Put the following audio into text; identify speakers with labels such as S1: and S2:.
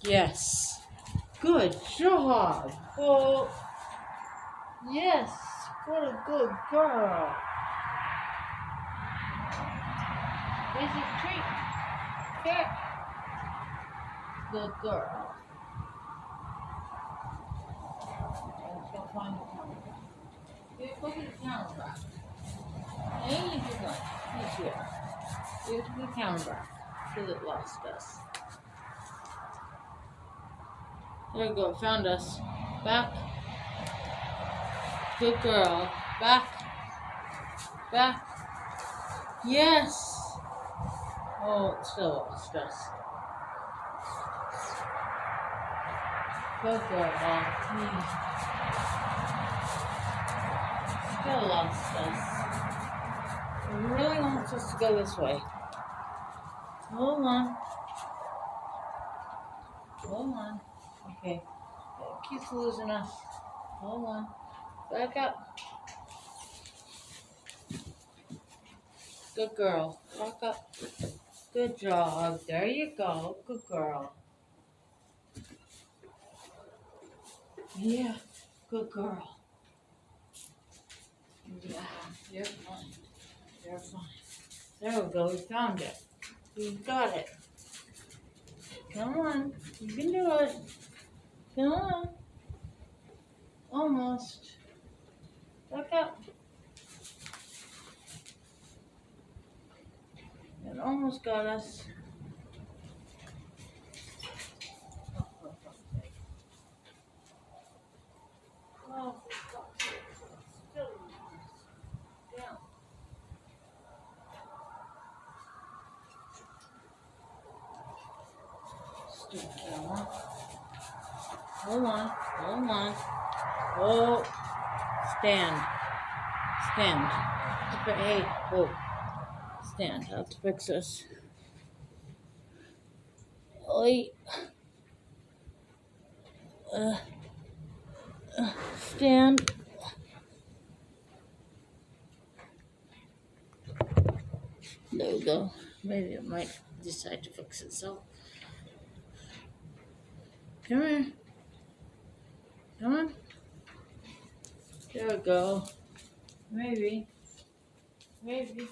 S1: Yes. Good job. Oh, yes. What a good girl. Here's a treat. Here. Good girl. Let's go find the camera. Here, go get the camera back. Hey, you good. He's here. Here's the camera back. Because it lost us. There we go. Found us. Back. Good girl. Back. Back. Yes. Oh, it still lost us. Good girl. Still lost us. He really wants us to go this way. Hold on. Hold on. Okay. It keeps losing us. Hold on. Back up. Good girl. Back up. Good job. There you go. Good girl. Yeah. Good girl. Yeah. You're fine. You're fine. There we go. We found it. We got it. Come on. You can do it. Come on. Almost. Back up. It almost got us. Oh, still down. Stupid camera. Hold on. Hold on. Oh, stand. Stand. Hey, whoa. Stand. I have to fix this. Oi. Stand. There we go. Maybe it might decide to fix itself. Come here. Come on. There we go. Maybe. Maybe.